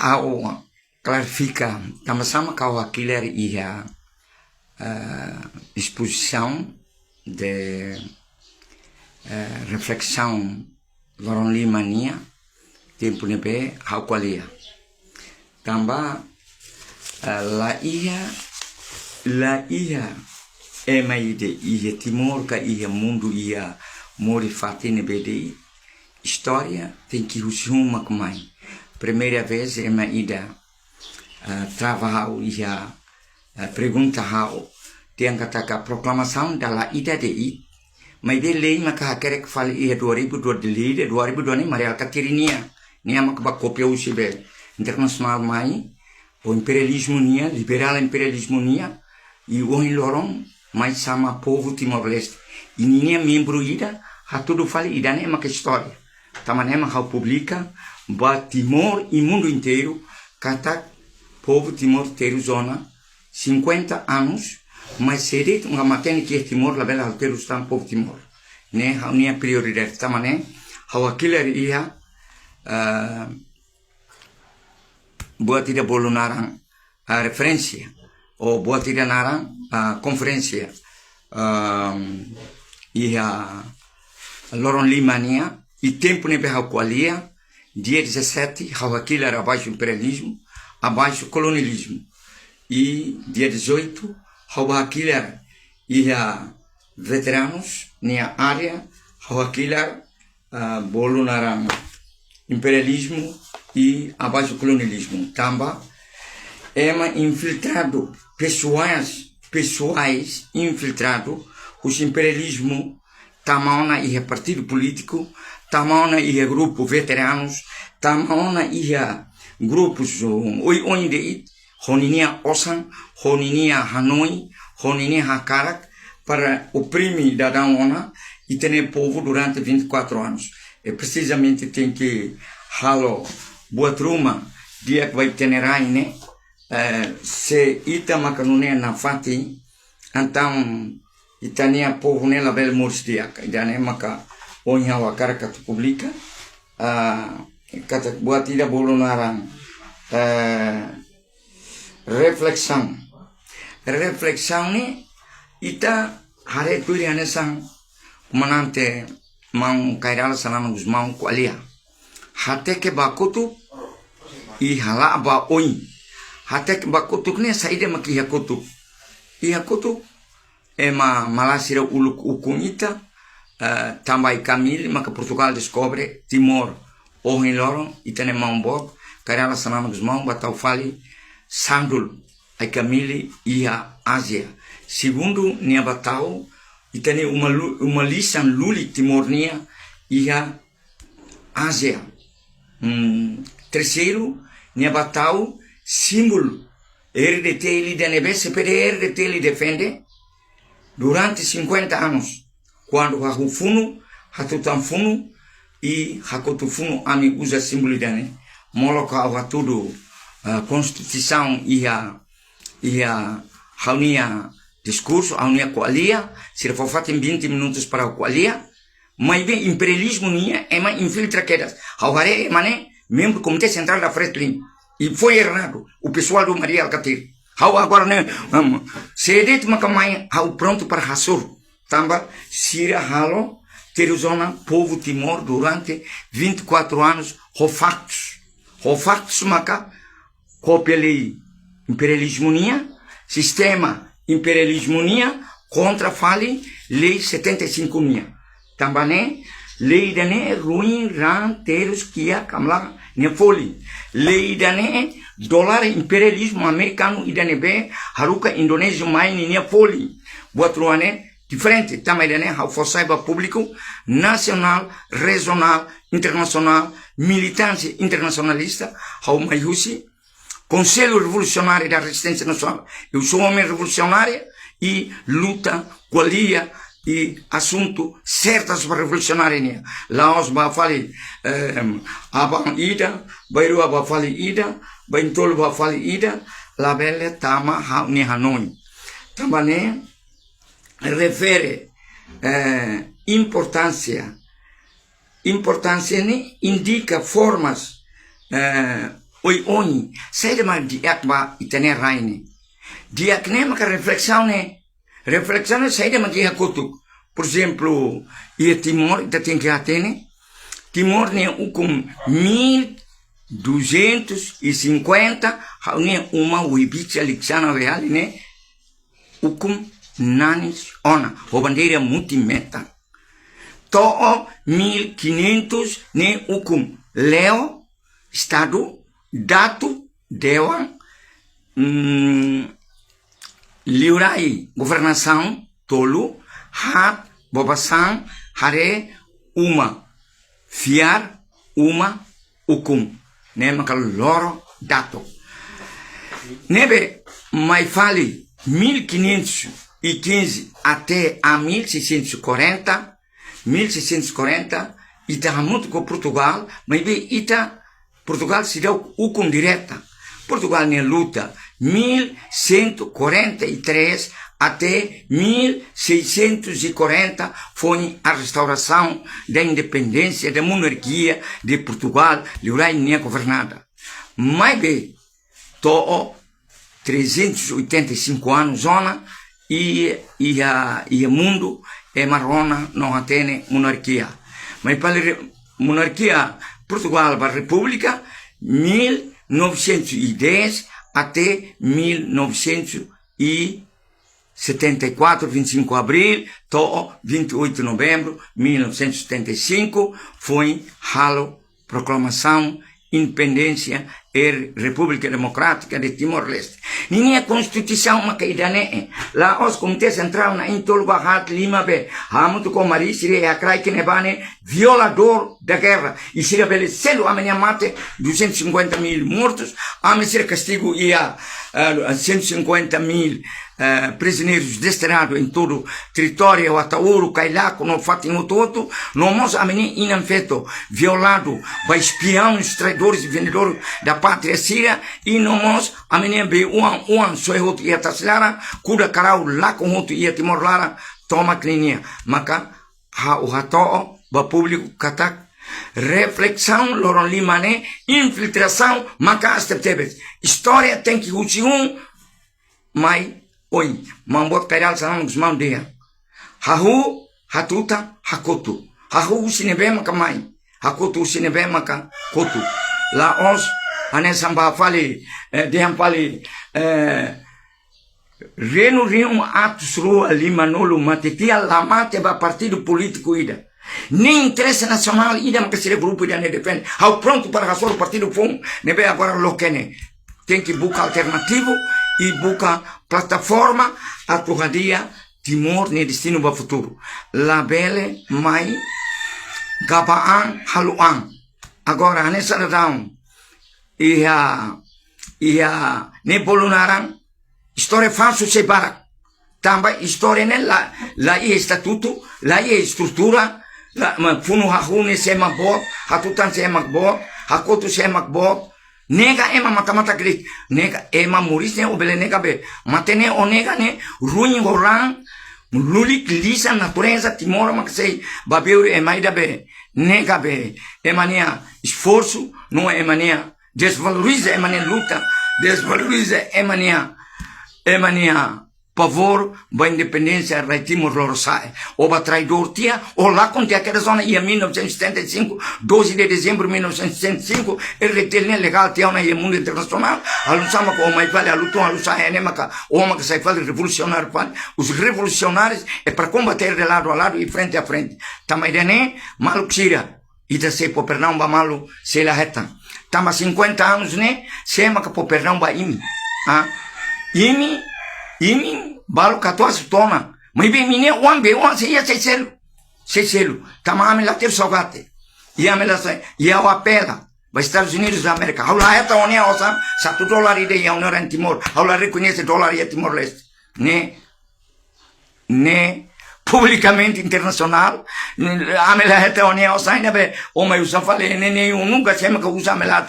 ao clarifica, sama com aquilo e a exposição de reflexão Laurent Limania, tempo nebe ao qualia. Também la ia é mais de ia Timor que ia mundo ia mori fati nebe de história tem que usar como mãe. Primeira vez é uma ida trabalhar ia pergunta how tem que ter a proclamação da ida de mas de lei mas quer que fale ia 2002 de lei 2002 nem Maria Catarina nem a que copia o civil internacional mãe o imperialismo nia liberal imperialismo nia e o Laurent mais sama povo Timor-Leste e ninguém membro ida a tudo fale ida nem uma história também é how publica ba Timor e mundo inteiro cata povo Timor inteiro zona 50 anos mas seria uma matéria que é Timor la bela inteiro está povo Timor né a minha prioridade também how aquilo ia boa tira bolo narang a referência ou boa tira narang a conferência ia Laurent Limania e tempo nebe how qualia dia 17 how aquilo era abaixo imperialismo abaixo colonialismo e dia 18 how aquilo era ia veteranos na área how aquilo era bolo narang imperialismo e abaixo colonialismo também é uma infiltrado pessoais infiltrado os imperialismo tamana ia partido político tamana ia grupo veteranos tamana ia grupos onde honinia Osan honinia Hanoi honinia Hakarak para oprimir da daona e ter povo durante 24 anos é precisamente tem que halo boa truma dia que vai ter né se ita macanune na fati então itania povo nela bel morsdia ida né maca onha a cara que tu publica kata boa tira bolo narang reflexão ne ita hare tu ria nesang manante mau kairala sanana gus mau qualia hate ke bakutu i hala ba oi hate ke bakutu ne saide maki hakutu i hakutu ema malasira uluk ukunita também Camille maka Portugal descobre Timor o Laurent e tem mambo kairala sanana gus mau batau fali sandul ai Camille e a Ásia segundo nia batau e tem uma lição luli Timornia e a Ásia terceiro nia batau símbolo RDT ele deve se per RDT ele defende durante 50 anos quando a Rufuno hatutanfuno e hakotufuno ami usa símbolo dane moloca a tudo constituição e a reunia discurso a unia qualia se for feito em 20 minutos para a qualia mas bem imperialismo nia é uma infiltra quedas agora mané membro do comitê central da Fretlin e foi errado o pessoal do Maria Alcatir agora né se det macamai how pronto para Hassur também sira halo ter zona povo Timor durante 24 anos factos maca copia lei imperialismo nia sistema imperialismo nia contra fale lei 75 nia também lei dane ruim ranteiros que a camla ne foli lei dane dólar imperialismo americano e dane be haruka indonésia mai ne foli outro ane diferente também dane how for cyber público nacional regional internacional militância internacionalista how maiusi Conselho Revolucionário da Resistência Nacional. Eu sou homem revolucionário e luta, qualia e assunto certas para revolucionário. Laos ba fali abang ida, Bairu ba fali ida, Baintol ba fali ida, la belle tama ni Hanoi. Também refere importância ne indica formas oi, sai de mal di akba itene raine. Di akne maka reflexão sai de mal di hakotuk. Por exemplo, e Timor, ita tem que atene, Timor ne ukum 1250, ne uma uibicha lixiana real, ne ukum nanis ona, o bandeira multimeta. To'o 1500 ne ukum leo, estado, datu, dewan, liurai, governação, tolu, hat, bobasan, hare, uma, fiar, uma, ukum. Ne makal loro, dato. Nebe, mai fale 1515 até a 1640, ita muito com Portugal, mas ita Portugal se deu ukum direta. Portugal ne luta 1143 até 1640 foi a restauração da independência, da monarquia de Portugal, Liurai nem governada. Mas bem, tô 385 anos zona e o mundo é marrona, não tem monarquia. Mas para a monarquia Portugal, para a república, 1910 até 1974, 25 de abril, 28 de novembro de 1975, foi a proclamação independência e República Democrática de Timor-Leste. Ninguém a Constituição uma caída né? Lá os comitês central na Intolbahat Lima be, hamuto com Maria Siri a crai que nebane violador da guerra e se estabelecendo a minha mate 250.000 mortos, a ser castigo e a 150.000 prisioneiros desterrados em todo o território, Atauro, Cailaco, no Fatinho todo, no mos a menina inanfeto, violado by espiões, traidores e vendedores da pátria síria, e no mos a menina be uan soi hoto ia taslara, kuda karau lá com hoto ia Timor lara, toma clinia, maka ha o hato ba público katak reflexão loron limane, infiltração, maka asteptebes. História tem que uti mas oi, mambot kairal sanam gusmau dia. Hahu, hatuta, hakotu. Hahu usinebe kamai. Hakotu usinebe maka kotu. La os, anesamba fale, deham fale, reno atos rua limanolo matetia la mate ba partido político ida. Nem interesse nacional ida maka sire grupo ida ne defende. Ao pronto para raçar o partido fom, nebe agora lokene. Tem que buscar alternativo e buscar plataforma a torradia Timor ne destino para o futuro. La bele mai gabaan haluan. Agora nessa radão ia ne bolunaran história falso se para. Também história ne la ia estatuto, la ia estrutura, la funo hahune se makbot, hatutan se makbot, hakotu se makbot. Nega ema mata grit, nega ema muris ne obele nega be, matene o nega ne ruim horan, lulik lisa natureza Timor maksei babeuri emaida be, nega be, emania esforço, não é emania desvaloriza emania luta, desvaloriza emania pavor ba independência da Timor Leste, o ba traidor tia, o lá com tia aquela zona ia 1975, 12 de dezembro de 1975, ele retelne legal tia na mundo internacional, alusama com o mais vale a luta, a luta é nemaca, o homem que sai fala revolucionário, os revolucionários é para combater de lado a lado e frente a frente. Também dene malu xira, e da se po perdão ba malu se la reta. Tama 50 anos né, se maca po perdão ba imi, imi balu 14 tona, mas bem mine wan se ia se selo, tama lá ter sogate, ia o apela, vai Estados Unidos da América, ao lá esta onia osa, $7 de União em Timor, ao lá reconhece dólar e Timor Leste, né, publicamente internacional, a mela esta onia osa ainda be, o meu usa fale, nem nunca chama que usa mela